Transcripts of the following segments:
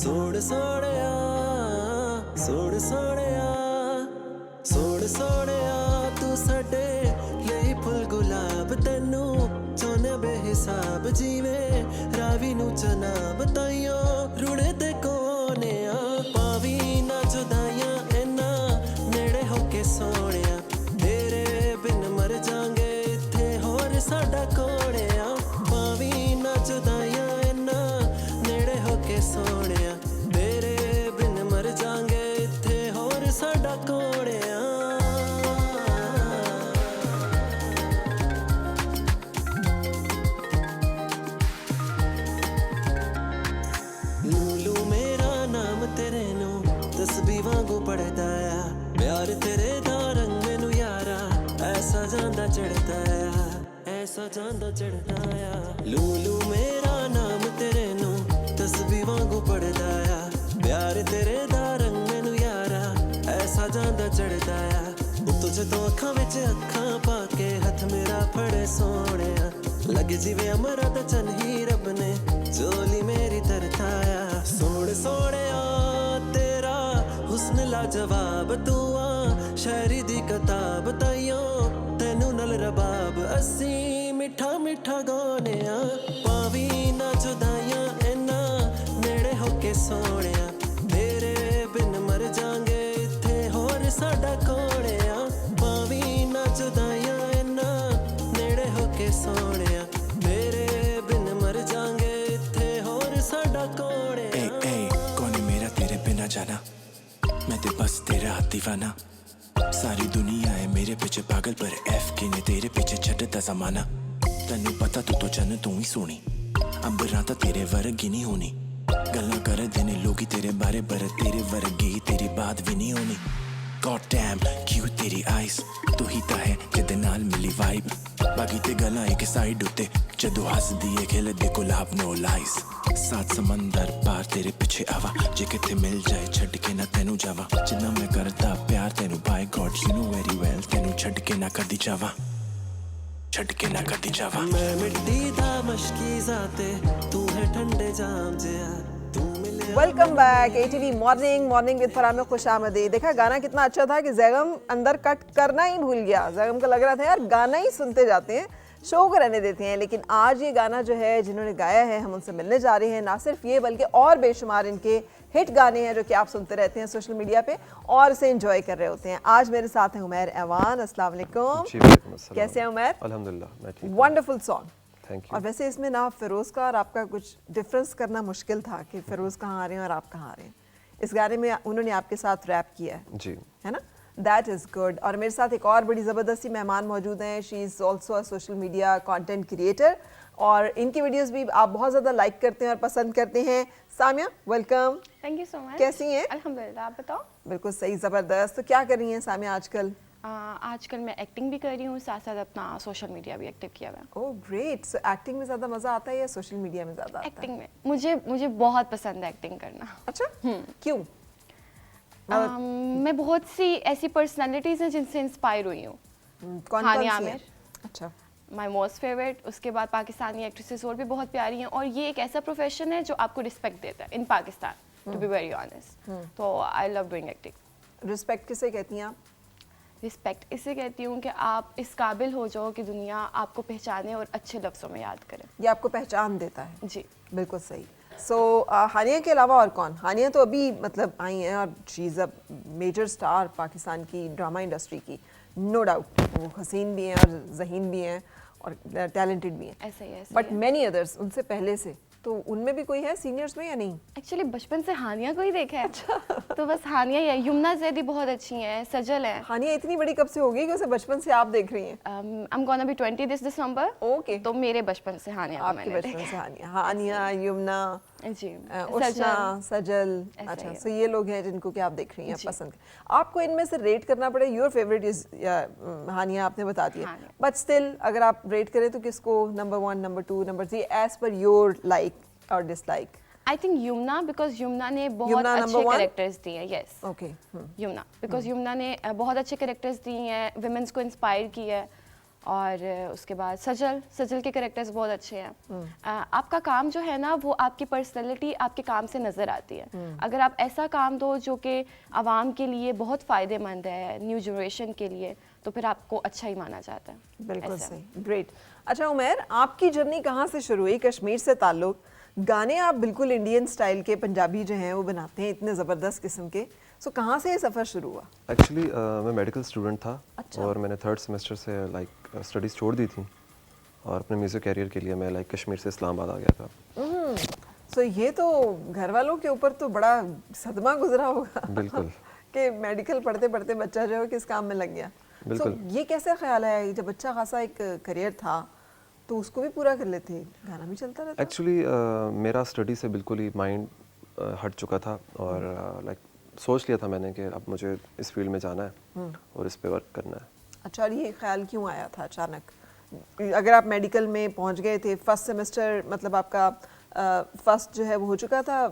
सोड़ सोड़िया सोड़ सोड़िया सोड़ सोड़िया तू साडे ਲਈ फुल गुलाब तेनू चोने बेहिसाब जीवे रावी नू जनाब ताइयो रुड़े ते कोने पावी ना जुदाइयां इना नेड़े होके सोनिया तेरे बिन मर जांगे इत्थे होर साडा कोणिया पावी ना जुदाइयां इना नेड़े होके सोनिया तेरे बिन मर जांगे इत्थे होर साडा कोणिया लूलू मेरा नाम तेरे नू तस्बीह वांगू पढ़दा आ प्यार तेरे दा रंग मैनू यारा ऐसा जांदा चढ़दा आ ऐसा जांदा चढ़दा आ लूलू मेरा नाम तेरे नू तस्बीह वांगू पढ़दा आ प्यार तेरे दा रंग मैनू यारा ऐसा जांदा चढ़दा आ उत्तों जदों अखां विच अखां पा के हथ मेरा फड़े सोहणिया लगे जिवें अमरा दा चन ही रब ने झोली मेरी तरताया सोड़ सोड़िया तेरा हुस्न लाजवाब तू आ शायरी दी किताब ताइयो तेनू नल रबाब असी मिठा मिठा गाने पावी ना जुदाइयां इना नेड़े होके सोनिया तेरे बिन मर जांगे इत्थे होर साडा कोणिया पावी ना जुदाइयां इना नेड़े होके सोनिया तेरे बिन मर जांगे इत्थे होर साडा कोणिया कौन है मेरा तेरे बिना जाना मैं ते बस तेरा दीवाना सारी दुनिया है मेरे पीछे पागल पर एफ के ने तेरे पीछे छड्डदा जमाना तन्नू पता तू तो चन तू ही सोनी अंबरां तां तेरे वर्गी नहीं होनी गल्लां करदे ने लोगी तेरे बारे पर तेरे वर्गी तेरी बात भी नहीं होनी गॉड डैम क्यूट तेरी आईज तू ही तां है जिदे नाल मिली वाइब बाकी ते गल्लां एक साइड उत्ते जदों हसदी है खिलदे गुलाब नो लाइज सात समंदर पार तेरे पीछे आवा जे किथे मिल जाए छड्ड के ना तेनू जावा जिन्ना मैं करदा प्यार तेनू by God you know very well तेनू छड्ड के ना कदी जावा छड्ड के ना कदी जावा मैं मिट्टी दा मशकी जाते तू है ठंडे जाम जिया तू मिले welcome back ATV morning with Farah में खुश आमदी। देखा गाना कितना अच्छा था कि जैगम अंदर कट करना ही भूल गया। जैगम को लग रहा था यार गाना ही सुनते जाते हैं, शो को रहने देते हैं, लेकिन आज ये गाना जो है जिन्होंने गाया है हम उनसे मिलने जा रहे हैं। ना सिर्फ ये बल्कि और बेशुमार इनके हिट गाने हैं जो कि आप सुनते रहते हैं सोशल मीडिया पे और इसे एंजॉय कर रहे होते हैं। आज मेरे साथ हैं उमैर ऐवान। अस्सलाम वालेकुम। कैसे हैं उमैर? अल्हम्दुलिल्लाह मैं ठीक हूं। Wonderful song. Thank you. और वैसे इसमें ना फिरोज़ का और आपका कुछ डिफरेंस करना मुश्किल था कि फिरोज़ कहाँ आ रहे हैं और आप कहाँ आ रहे हैं। इस गाने में उन्होंने आपके साथ रैप किया है जी है ना? That is good. और मेरे साथ एक और बड़ी ज़बरदस्ती मेहमान मौजूद हैं। She is also a social media content creator और इनकी वीडियोस भी आप बहुत ज़्यादा लाइक करते हैं और पसंद करते हैं। Samia, welcome. Thank you so much. कैसी हैं? अल्हम्दुलिल्लाह, आप बताओ। बिल्कुल सही, ज़बरदस्त। तो क्या कर रही हैं सामिया आजकल? आजकल मैं एक्टिंग भी कर रही हूँ, साथ साथ अपना सोशल मीडिया भी एक्टिव किया हुआ है। Oh great. सो एक्टिंग में ज़्यादा मज़ा आता है या सोशल मीडिया में ज़्यादा आता है? एक्टिंग में मुझे बहुत पसंद है एक्टिंग करना। अच्छा, क्यों? मैं बहुत सी ऐसी पर्सनालिटीज़ हैं जिनसे इंस्पायर हुई हूँ। कौन हानिया सी हैं? आमिर, अच्छा, माई मोस्ट फेवरेट। उसके बाद पाकिस्तानी एक्ट्रेसेस और भी बहुत प्यारी हैं और ये एक ऐसा प्रोफेशन है जो आपको रिस्पेक्ट देता है in Pakistan, to be very honest. तो I love doing acting. Respect किसे कहती हैं आप? रिस्पेक्ट इसे कहती हूँ कि आप इस काबिल हो जाओ कि दुनिया आपको पहचाने और अच्छे लफ्ज़ों में याद करे। ये आपको पहचान देता है। जी बिल्कुल सही। सो हानिया के अलावा और कौन? हानिया तो अभी मतलब आई हैं और she is a major star Pakistan की ड्रामा इंडस्ट्री की, नो डाउट। वो हसीन भी हैं और ज़हीन भी हैं और टैलेंटेड भी हैं, ऐसा ही है। बट मैनी अदर्स उनसे पहले से। तो उनमें भी कोई है सीनियर्स में या नहीं? एक्चुअली बचपन से हानिया को ही देखा है। तो बस हानिया ही है। यमुना जैदी बहुत अच्छी हैं, सजल हैं। हानिया इतनी बड़ी कब से हो गई कि उसे बचपन से आप देख रही हैं? I am gonna be 20 this December. Okay, तो मेरे बचपन से हानिया को आपके मैंने बचपन देखा से हानिया, यमुना, जी, उष्ना, सजल। ऐसा अच्छा, ही है। सो ये लोग हैं जिनको कि आप देख रही हैं, जी। पसंद। आपको इनमें से रेट करना पड़े, योर फेवरेट इज हानिया, आपने बता दिया, हानिया। बट स्टिल अगर आप रेट करें तो किसको? Number 1, number 2, number 3 as per your like और dislike? I think Yamuna, because Yamuna ने बहुत यमुना अच्छे number 1? कैरेक्टर्स दिए हैं। Yes, okay. Yamuna, because Yamuna ने बहुत अच्छे कैरेक्टर्स दिए हैं, विमेंस को इंस्पायर किया है और उसके बाद सजल के कैरेक्टर्स बहुत अच्छे हैं। आपका काम जो है ना वो आपकी पर्सनैलिटी आपके काम से नज़र आती है। अगर आप ऐसा काम दो जो कि आवाम के लिए बहुत फ़ायदेमंद है, न्यू जनरेशन के लिए, तो फिर आपको अच्छा ही माना जाता है। बिल्कुल सही, ग्रेट। अच्छा उमैर, आपकी जर्नी कहाँ से शुरू हुई? कश्मीर से ताल्लुक़, गाने आप बिल्कुल इंडियन स्टाइल के पंजाबी जो हैं वो बनाते हैं, इतने ज़बरदस्त किस्म के। सो कहाँ से ये सफ़र शुरू हुआ? एक्चुअली मैं मेडिकल स्टूडेंट था। अच्छा। और मैंने 3rd सेमेस्टर से स्टडीज़ छोड़ दी थी और अपने म्यूज़िक कैरियर के लिए मैं कश्मीर से इस्लामाबाद आ गया था। सो ये तो घर वालों के ऊपर तो बड़ा सदमा गुजरा होगा। बिल्कुल। कि मेडिकल पढ़ते पढ़ते बच्चा जो है किस काम में लग गया। बिल्कुल। ये कैसे ख्याल है जब अच्छा खासा एक करियर था तो उसको भी पूरा कर लेते, गाना भी चलता रहता? एक्चुअली मेरा स्टडी से बिल्कुल ही माइंड हट चुका था और सोच लिया था मैंने कि अब मुझे इस फील्ड में जाना है और इस पे वर्क करना है। अच्छा, और ये ख्याल क्यों आया था अचानक? अगर आप मेडिकल में पहुंच गए थे, फर्स्ट सेमेस्टर मतलब आपका फर्स्ट जो है वो हो चुका था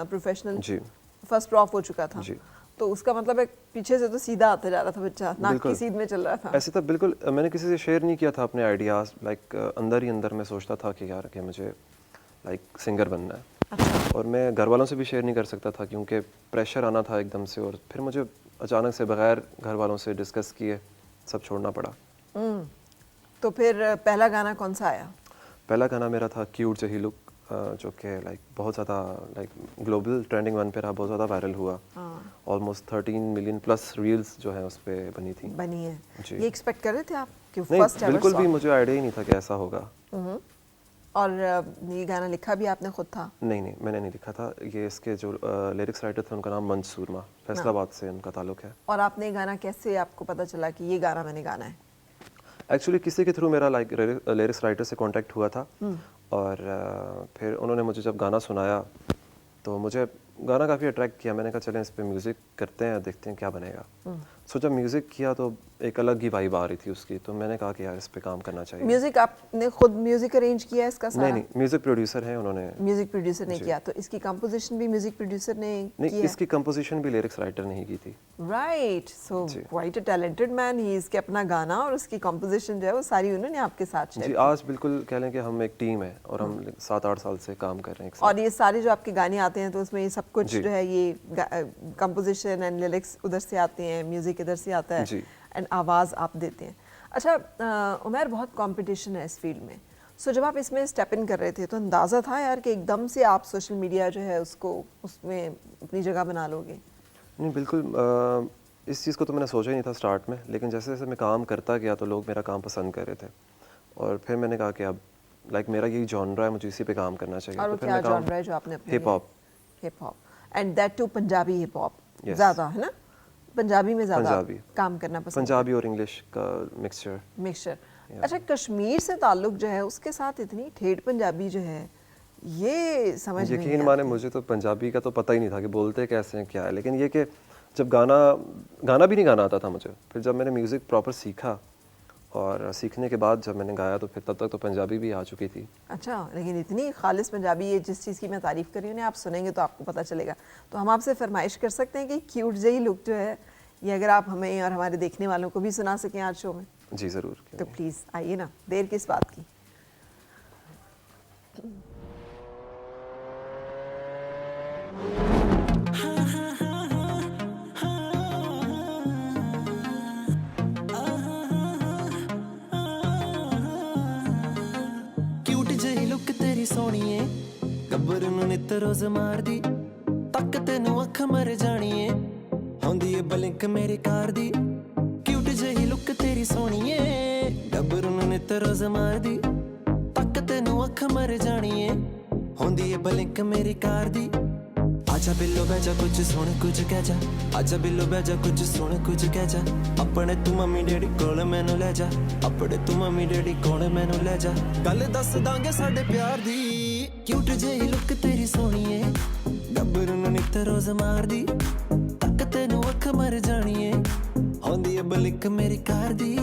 प्रोफेशनल, जी। फर्स्ट प्रॉफ हो चुका था, जी। तो उसका मतलब है पीछे से तो सीधा आता जा रहा था बच्चा, नाक की बिल्कुल। सीध में चल रहा था। ऐसे था बिल्कुल। मैंने किसी से शेयर नहीं किया था अपने आइडियाज़। अंदर ही अंदर मैं सोचता था कि यार कि मुझे सिंगर बनना है। अच्छा। और मैं घर वालों से भी शेयर नहीं कर सकता था क्योंकि प्रेशर आना था एकदम से, और फिर मुझे अचानक से बगैर घर वालों से डिस्कस किए सब छोड़ना पड़ा। तो फिर पहला गाना कौन सा आया? पहला गाना मेरा था क्यूट जही लुक, जो कि बहुत ज़्यादा ग्लोबल ट्रेंडिंग 1 पे रहा, बहुत ज़्यादा वायरल हुआ। ऑलमोस्ट 13 मिलियन प्लस रील्स जो है उस पर बनी थी। बनी है। जी। ये एक्सपेक्ट कर रहे थे आप कि नहीं, फर्स्ट एवर बिल्कुल भी सॉन्ग? मुझे आइडिया ही नहीं था कि ऐसा होगा। और ये गाना लिखा भी आपने खुद था? नहीं, मैंने नहीं लिखा था। ये इसके जो लिरिक्स राइटर थे उनका नाम मंसूरमा, फैसलाबाद से उनका ताल्लुक है। और आपने ये गाना कैसे, आपको पता चला कि ये गाना मैंने गाना है? एक्चुअली किसी के थ्रू मेरा लिरिक्स राइटर से कांटेक्ट हुआ था और फिर उन्होंने मुझे जब गाना सुनाया तो मुझे गाना काफ़ी अट्रैक्ट किया। मैंने कहा चलें इस पे म्यूज़िक करते हैं, देखते हैं क्या बनेगा। सो जब म्यूज़िक किया तो एक अलग ही वाइब आ रही थी उसकी, तो मैंने कहा कि यार इस पे काम करना चाहिए। म्यूजिक आपने खुद म्यूजिक अरेंज किया है इसका सारा? नहीं, म्यूज़िक प्रोड्यूसर हैं उन्होंने। म्यूजिक प्रोड्यूसर ने किया, तो इसकी कंपोजिशन भी म्यूजिक प्रोड्यूसर ने नहीं, किया? इसकी कंपोजिशन भी लिरिक्स राइटर ने ही की थी। राइट, सो जी। Quite a talented man he is, के अपना गाना और उसकी कंपोजिशन जो है वो सारी उन्होंने आपके साथ जी, शेयर। आज बिल्कुल कह लें कि हम एक टीम है और हम 7-8 साल से काम कर रहे हैं एक साथ। और ये सारे जो आपके गाने आते हैं तो उसमें ये सब कुछ जी। जो है ये कंपोजिशन एंड लिरिक्स उधर से आते हैं, म्यूजिक इधर से आता है जी। एंड आवाज़ आप देते हैं। अच्छा उमैर, बहुत कंपटीशन है इस फील्ड में, सो जब आप इसमें स्टेप इन कर रहे थे तो अंदाज़ा था यार कि एकदम से आप सोशल मीडिया जो है उसको उसमें अपनी जगह बना लोगे? नहीं, बिल्कुल इस चीज़ को तो मैंने सोचा ही नहीं था स्टार्ट में, लेकिन जैसे जैसे मैं काम करता गया तो लोग मेरा काम पसंद कर रहे थे और फिर मैंने कहा कि अब मेरा यही जॉनरा है, मुझे इसी पे काम करना चाहिए। और तो वो फिर क्या मैं काम जॉनरा है जो आपने अपने hip hop. Hip hop, and that too Punjabi hip hop Yes. ज़्यादा है ना? पंजाबी में ज़्यादा पंजाबी। काम करना पसंद? पंजाबी और इंग्लिश का मिक्सचर। मिक्सचर। अच्छा, कश्मीर से ताल्लुक जो है उसके साथ इतनी ठेठ पंजाबी जो है ये समझ में नहीं यकीन माने आती। मुझे तो पंजाबी का तो पता ही नहीं था कि बोलते कैसे हैं क्या है, लेकिन ये कि जब गाना भी नहीं गाना आता था मुझे, फिर जब मैंने म्यूज़िक प्रॉपर सीखा और सीखने के बाद जब मैंने गाया तो फिर तब तक तो पंजाबी भी आ चुकी थी। अच्छा, लेकिन इतनी खालिस पंजाबी, ये जिस चीज़ की मैं तारीफ़ कर रही हूँ ना, आप सुनेंगे तो आपको पता चलेगा। तो हम आपसे फरमाइश कर सकते हैं कि क्यूट जही लुक जो है ये अगर आप हमें और हमारे देखने वालों को भी सुना सकें आज शो में, जी ज़रूर। तो प्लीज़ आइए ना, देर किस बात की। क्यूट जही लुक तेरी सोहणीए, गब्बर नूं नित रोज मारदी, तक तैनू अख मर जाणीए, होंदी ए बलिंक मेरी कार दी। क्यूट जही लुक तेरी सोहणीए, गब्बर नूं नित रोज मारदी, तक तैनू अख मर जाणीए, होंदी ए बलिंक मेरी कार दी। आजा बिल्लो बैजा कुछ सुन कुछ कह जा, आजा बिल्लो बैजा कुछ सुन कुछ कह जा, अपने तू मम्मी डैडी कोल मैनू ले जा, अपने तू मम्मी डैडी कोल मैनू ले जा, गल दस दांगे साडे प्यार दी। क्यूट जेही लुक तेरी सोहणीए, गब्बर नूं नित रोज मारदी, तक तैनू अख मर जाणीए, होंदी ए बलिक मेरी कार दी।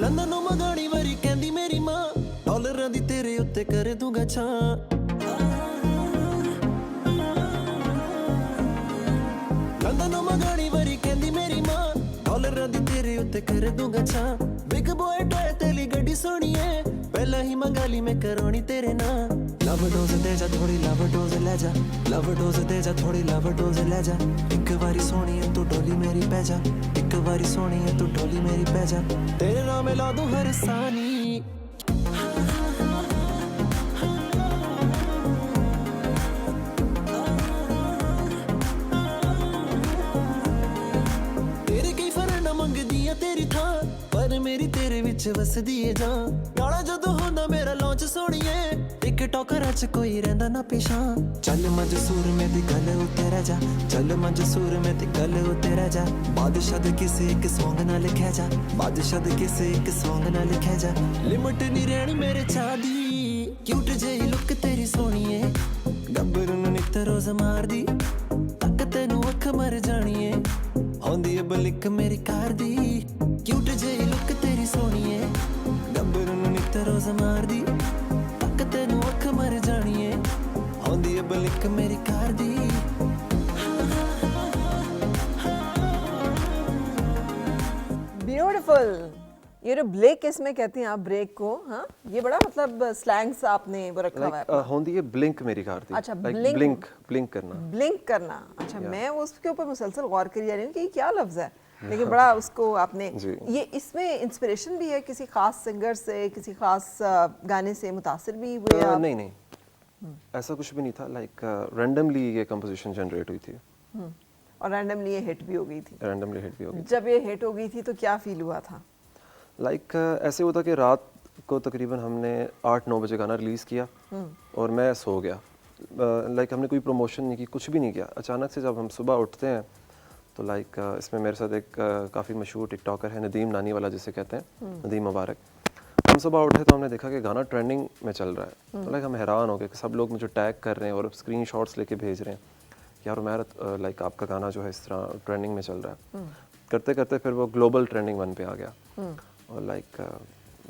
लंदन मगाणी वारी कहंदी मेरी मां, डॉलरां दी तेरे उत्ते कर दूंगा छां। ते कर दूंगा छा बिग बॉय टॉय तेली गड्डी सोनी है पहला ही मंगा ली मैं करोनी तेरे ना लव डोज दे जा थोड़ी लव डोज ले जा लव डोज दे जा थोड़ी लव डोज ले जा एक बारी सोनी है तू डोली मेरी पै जा एक बारी सोनी है तू डोली मेरी पै जा तेरे नाम में ला दूं हर सानी तेरे कई फरना मंगदी है तेरी थां पर मेरी तेरे विच वसदी है जां नाला जदों होंदा मेरा लॉन्च सोणीए टिकटॉकर च कोई रहिंदा ना पिछां चल मंज सूर में दी गल उत्ते रह जा चल मंज सूर में दी गल उत्ते रह जा बादशाह दे किसे एक सॉन्ग ना लिखया जा बादशाह दे किसे एक सॉन्ग ना लिखया जा लिमिट नहीं रहनी मेरे चाह दी क्यूट जेही लुक तेरी सोणीए गब्बरू नूं नित रोज मार दी तक तैनू अख मर जानी है होंदी है बलिक मेरी कार दी क्यूट जेही लुक तेरी सोणीए गब्बरू नूं नित रोज मार दी तक तैनू अख मर जानी है होंदी है बलिक मेरी कार दी ब्यूटीफुल। ये जो ब्लेक इसमें कहते हैं आप ब्रेक को, हाँ ये बड़ा मतलब स्लैंग सा आपने वो रखा हुआ है अपना। होंदी है ब्लिंक मेरी कार थी। अच्छा, Like blink। ब्लिंक करना। ब्लिंक करना। अच्छा, मैं उसके ऊपर मुसलसल गौर करी जा रही हूँ कि ये क्या लफ्ज़ है, लेकिन बड़ा उसको आपने जी। ये इसमें इंस्पिरेशन भी है किसी खास सिंगर से, किसी खास गाने से मुतासिर भी हुए आप? नहीं ऐसा कुछ भी नहीं था। लाइक रैंडमली ये कंपोजिशन जनरेट हुई थी और रैंडमली ये हिट भी हो गई थी। रैंडमली हिट भी हो गई। जब ये हिट हो गई थी तो क्या फील हुआ था? लाइक ऐसे होता कि रात को तकरीबन हमने 8-9 बजे गाना रिलीज़ किया और मैं सो गया। लाइक हमने कोई प्रमोशन नहीं की, कुछ भी नहीं किया। अचानक से जब हम सुबह उठते हैं तो लाइक इसमें मेरे साथ एक काफ़ी मशहूर टिकटॉकर है नदीम नानी वाला जिसे कहते हैं, नदीम मुबारक। हम सुबह उठे तो हमने देखा कि गाना ट्रेंडिंग में चल रहा है। तो लाइक हम हैरान हो गए कि सब लोग मुझे टैग कर रहे हैं और स्क्रीनशॉट्स लेके भेज रहे हैं यार उमैर लाइक आपका गाना जो है इस तरह ट्रेंडिंग में चल रहा है। करते करते फिर वो ग्लोबल ट्रेंडिंग 1 पे आ गया और लाइक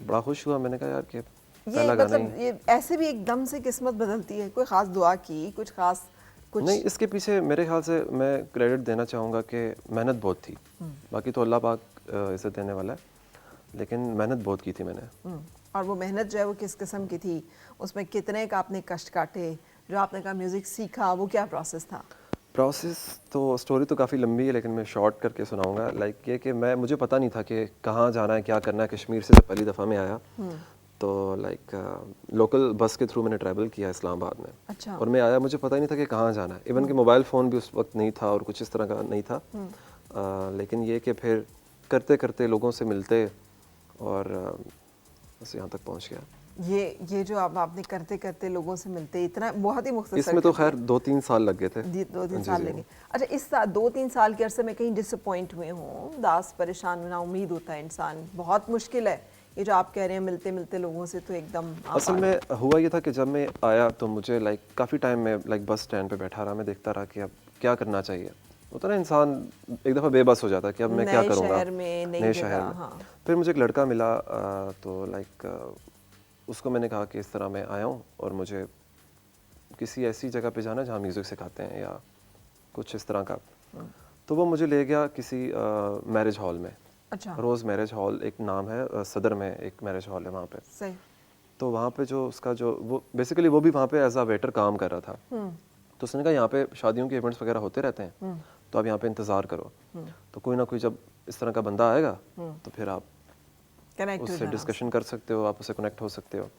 बड़ा खुश हुआ। मैंने कहा यार कि ये पहला गाना मतलब ये ऐसे भी एकदम से किस्मत बदलती है? कोई खास दुआ की, कुछ खास कुछ? नहीं, इसके पीछे मेरे ख्याल से मैं क्रेडिट देना चाहूँगा कि मेहनत बहुत थी। बाकी तो अल्लाह पाक इज्जत देने वाला है, लेकिन मेहनत बहुत की थी मैंने। और वो मेहनत जो है वो किस किस्म की थी? उसमें कितने का आपने कष्ट काटे? जो आपने कहा म्यूजिक सीखा, वो क्या प्रोसेस था? प्रोसेस तो स्टोरी तो काफ़ी लंबी है, लेकिन मैं शॉर्ट करके सुनाऊंगा। लाइक ये कि मुझे पता नहीं था कि कहाँ जाना है, क्या करना है। कश्मीर से जब पहली दफ़ा मैं आया तो लाइक लोकल बस के थ्रू मैंने ट्रैवल किया इस्लामाबाद में। अच्छा। और मैं आया, मुझे पता ही नहीं था कि कहाँ जाना है। इवन कि मोबाइल फ़ोन भी उस वक्त नहीं था और कुछ इस तरह का नहीं था। लेकिन ये कि फिर करते करते लोगों से मिलते और बस यहाँ तक पहुँच गया। ये जो आपने करते करते लोगों से मिलते, इतना बहुत ही मुख्तसर। इसमें तो खैर 2-3 साल लग गए थे। 2-3 साल लगे। अच्छा, इस 2-3 साल के अरसे में कहीं डिसअपॉइंट हुए हों, उदास परेशान ना उम्मीद होता है इंसान, बहुत मुश्किल है ये जो आप कह रहे हैं मिलते मिलते लोगों से तो एकदम असल में हुआ ये था कि जब मैं आया तो मुझे लाइक काफ़ी टाइम में लाइक बस स्टैंड पे बैठा रहा। मैं देखता रहा कि अब क्या करना चाहिए। होता ना इंसान एक दफ़ा बेबस हो जाता है कि अब मैं क्या करूँगा नए शहर में। हाँ। फिर मुझे एक लड़का मिला तो लाइक उसको मैंने कहा कि इस तरह मैं आया हूँ और मुझे किसी ऐसी जगह पे जाना जहाँ म्यूज़िक सिखाते हैं या कुछ इस तरह का। तो वो मुझे ले गया किसी मैरिज हॉल में। अच्छा। रोज़ मैरिज हॉल एक नाम है, सदर में एक मैरिज हॉल है वहाँ पे। सही। तो वहाँ पे जो उसका जो वो बेसिकली वो भी वहाँ पे एज अ वेटर काम कर रहा था। तो उसने कहा यहाँ पे शादियों के इवेंट्स वगैरह होते रहते हैं तो आप यहाँ पे इंतज़ार करो। तो कोई ना कोई जब इस तरह का बंदा आएगा तो फिर आप उससे डिस्कशन कर सकते हो, आप उससे कनेक्ट हो सकते हो।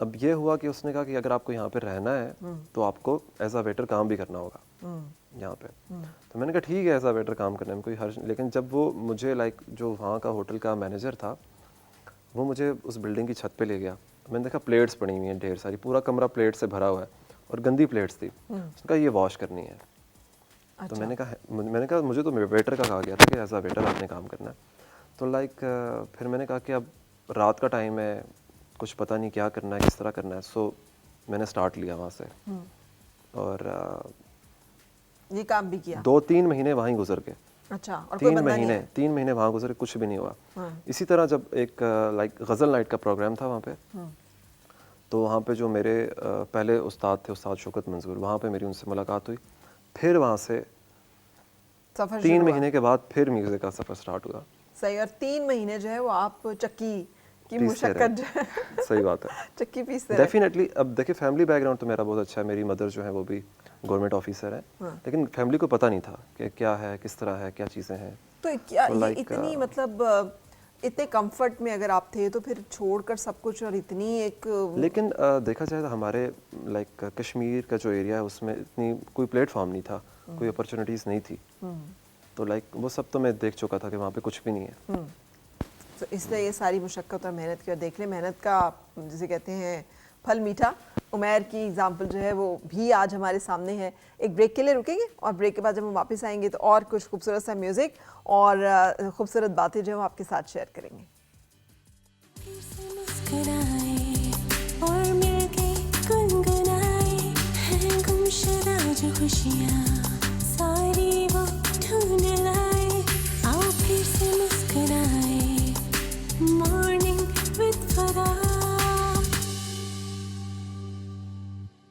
अब ये हुआ कि उसने कहा कि अगर आपको यहाँ पे रहना है तो आपको एज अ वेटर काम भी करना होगा यहाँ पे। तो मैंने कहा ठीक है, एज अ वेटर काम करने में कोई हर्ज नहीं। लेकिन जब वो मुझे लाइक जो वहाँ का होटल का मैनेजर था वो मुझे उस बिल्डिंग की छत पे ले गया। मैंने देखा प्लेट्स पड़ी हुई हैं ढेर सारी, पूरा कमरा प्लेट से भरा हुआ है और गंदी प्लेट्स थी। उसने कहा ये वॉश करनी है। तो मैंने कहा मुझे तो वेटर का कहा गया था कि एज अ वेटर आपने काम करना है। तो लाइक फिर मैंने कहा कि अब रात का टाइम है, कुछ पता नहीं क्या करना है, किस तरह करना है। सो मैंने स्टार्ट लिया वहाँ से और ये काम भी किया। 2-3 महीने वहीं गुजर गए। अच्छा, और कोई बंदा नहीं है? 3 महीने वहाँ गुजरे, कुछ भी नहीं हुआ। इसी तरह जब एक लाइक गज़ल नाइट का प्रोग्राम था वहाँ पे, तो वहाँ पे जो मेरे पहले उस्ताद थे, उस्ताद शौकत मंजूर, वहाँ पे मेरी उनसे मुलाकात हुई। फिर वहाँ से 3 महीने के बाद फिर म्यूज़िक का सफ़र स्टार्ट हुआ। सही। और 3 महीने जो है वो आप चक्की की पीसते मुशक्कत रहे। जो है सही बात है। चक्की पीसते रहे। डेफिनेटली। अब देखिए फैमिली बैकग्राउंड तो मेरा बहुत अच्छा है, मेरी मदर जो है वो भी गवर्नमेंट ऑफिसर है, लेकिन फैमिली को पता नहीं था कि क्या है, किस तरह है, क्या चीज़ें हैं। तो क्या तो ये like, इतनी मतलब इतने कंफर्ट में अगर आप थे तो फिर छोड़कर सब कुछ और इतनी एक लेकिन देखा जाए तो हमारे लाइक कश्मीर का जो एरिया है उसमें इतनी कोई प्लेटफॉर्म नहीं था, कोई अपॉर्चुनिटीज़ नहीं थी, तो लाइक वो सब तो मैं देख चुका था कि वहाँ पे कुछ भी नहीं है। तो इसलिए ये सारी मुशक्क़त और मेहनत की, और देख ले मेहनत का जिसे कहते हैं फल मीठा। उमैर की एग्जाम्पल जो है वो भी आज हमारे सामने है। एक ब्रेक के लिए रुकेंगे और ब्रेक के बाद जब हम वापस आएंगे तो और कुछ खूबसूरत सा म्यूज़िक और खूबसूरत बातें जो है वो आपके साथ शेयर करेंगे। और मिलके गुनगुनाए हैं गुमशुदा जो खुशियाँ।